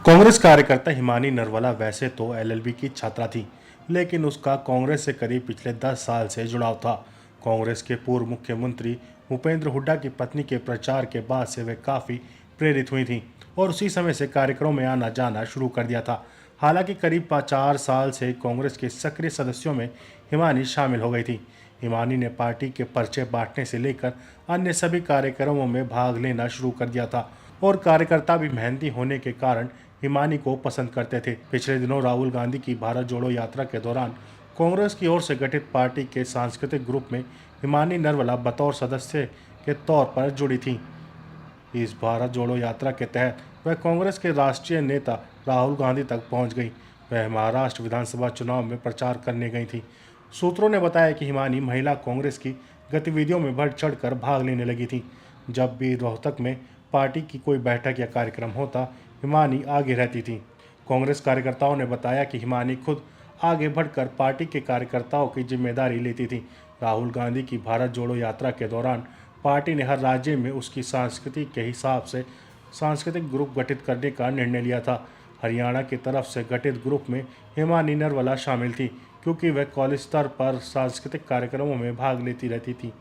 कांग्रेस कार्यकर्ता हिमानी नरवाला वैसे तो एलएलबी की छात्रा थी, लेकिन उसका कांग्रेस से करीब पिछले 10 साल से जुड़ाव था। कांग्रेस के पूर्व मुख्यमंत्री भूपेंद्र हुड्डा की पत्नी के प्रचार के बाद से वे काफ़ी प्रेरित हुई थीं और उसी समय से कार्यक्रमों में आना जाना शुरू कर दिया था। हालांकि करीब 4 साल से कांग्रेस के सक्रिय सदस्यों में हिमानी शामिल हो गई थी। हिमानी ने पार्टी के पर्चे बांटने से लेकर अन्य सभी कार्यक्रमों में भाग लेना शुरू कर दिया था और कार्यकर्ता भी मेहनती होने के कारण हिमानी को पसंद करते थे। पिछले दिनों राहुल गांधी की भारत जोड़ो यात्रा के दौरान कांग्रेस की ओर से गठित पार्टी के सांस्कृतिक ग्रुप में हिमानी नरवाला बतौर सदस्य के तौर पर जुड़ी थी। इस भारत जोड़ो यात्रा के तहत वह कांग्रेस के राष्ट्रीय नेता राहुल गांधी तक पहुंच गई। वह महाराष्ट्र विधानसभा चुनाव में प्रचार करने गई थी। सूत्रों ने बताया कि हिमानी महिला कांग्रेस की गतिविधियों में बढ़ चढ़कर भाग लेने लगी थी। जब भी रोहतक में पार्टी की कोई बैठक या कार्यक्रम होता, हिमानी आगे रहती थी। कांग्रेस कार्यकर्ताओं ने बताया कि हिमानी खुद आगे बढ़कर पार्टी के कार्यकर्ताओं की जिम्मेदारी लेती थी। राहुल गांधी की भारत जोड़ो यात्रा के दौरान पार्टी ने हर राज्य में उसकी संस्कृति के हिसाब से सांस्कृतिक ग्रुप गठित करने का निर्णय लिया था। हरियाणा की तरफ से गठित ग्रुप में हिमानी नरवाला शामिल थी, क्योंकि वह कॉलेज स्तर पर सांस्कृतिक कार्यक्रमों में भाग लेती रहती थी।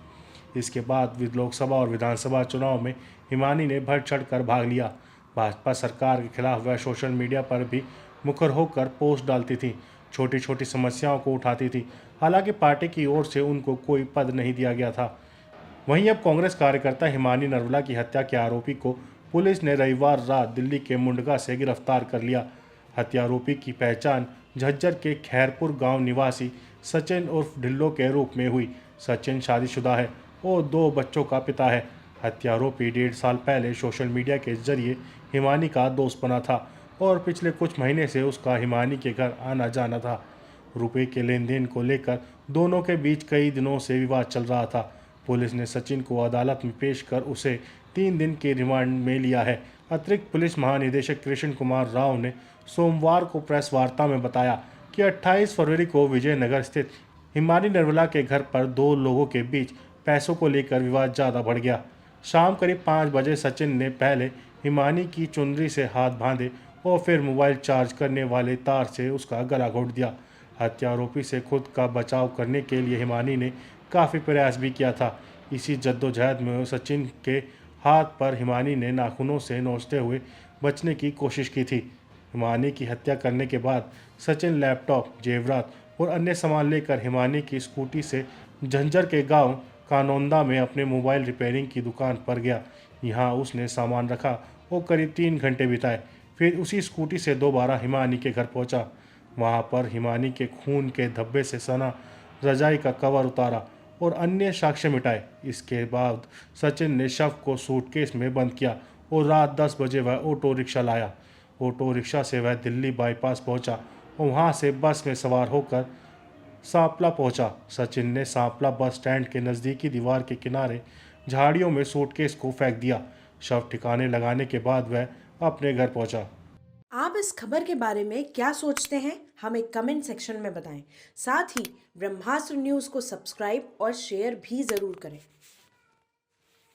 इसके बाद लोकसभा और विधानसभा चुनाव में हिमानी ने बढ़ चढ़कर भाग लिया। भाजपा सरकार के खिलाफ वह सोशल मीडिया पर भी मुखर होकर पोस्ट डालती थी, छोटी छोटी समस्याओं को उठाती थी। हालांकि पार्टी की ओर से उनको कोई पद नहीं दिया गया था। वहीं अब कांग्रेस कार्यकर्ता हिमानी नरवाला की हत्या के आरोपी को पुलिस ने रविवार रात दिल्ली के मुंडका से गिरफ्तार कर लिया। हत्यारोपी की पहचान झज्जर के खैरपुर गांव निवासी सचिन उर्फ ढिल्लो के रूप में हुई। सचिन शादीशुदा है और 2 बच्चों का पिता है। हत्यारोपी 1.5 साल पहले सोशल मीडिया के जरिए हिमानी का दोस्त बना था और पिछले कुछ महीने से उसका हिमानी के घर आना जाना था। रुपए के लेन देन को लेकर दोनों के बीच कई दिनों से विवाद चल रहा था। पुलिस ने सचिन को अदालत में पेश कर उसे 3 दिन के रिमांड में लिया है। अतिरिक्त पुलिस महानिदेशक कृष्ण कुमार राव ने सोमवार को प्रेस वार्ता में बताया कि 28 फरवरी को विजयनगर स्थित हिमानी नरवाला के घर पर 2 लोगों के बीच पैसों को लेकर विवाद ज़्यादा बढ़ गया। शाम करीब 5 बजे सचिन ने पहले हिमानी की चुनरी से हाथ बांधे और फिर मोबाइल चार्ज करने वाले तार से उसका गला घोंट दिया। हत्यारोपी से खुद का बचाव करने के लिए हिमानी ने काफ़ी प्रयास भी किया था। इसी जद्दोजहद में सचिन के हाथ पर हिमानी ने नाखूनों से नोचते हुए बचने की कोशिश की थी। हिमानी की हत्या करने के बाद सचिन लैपटॉप, जेवरात और अन्य सामान लेकर हिमानी की स्कूटी से झंझर के गांव कानौंदा में अपने मोबाइल रिपेयरिंग की दुकान पर गया। यहाँ उसने सामान रखा और करीब 3 घंटे बिताए। फिर उसी स्कूटी से दोबारा हिमानी के घर पहुँचा। वहाँ पर हिमानी के खून के धब्बे से सना रजाई का कवर उतारा और अन्य साक्ष्य मिटाए। इसके बाद सचिन ने शव को सूटकेस में बंद किया और रात 10 बजे वह ऑटो रिक्शा लाया। ऑटो रिक्शा से वह दिल्ली बाईपास पहुंचा और वहां से बस में सवार होकर सांपला पहुंचा। सचिन ने सांपला बस स्टैंड के नज़दीकी दीवार के किनारे झाड़ियों में सूटकेस को फेंक दिया। शव ठिकाने लगाने के बाद वह अपने घर पहुंचा। आप इस खबर के बारे में क्या सोचते हैं, हमें कमेंट सेक्शन में बताएं। साथ ही ब्रह्मास्त्र न्यूज़ को सब्सक्राइब और शेयर भी ज़रूर करें।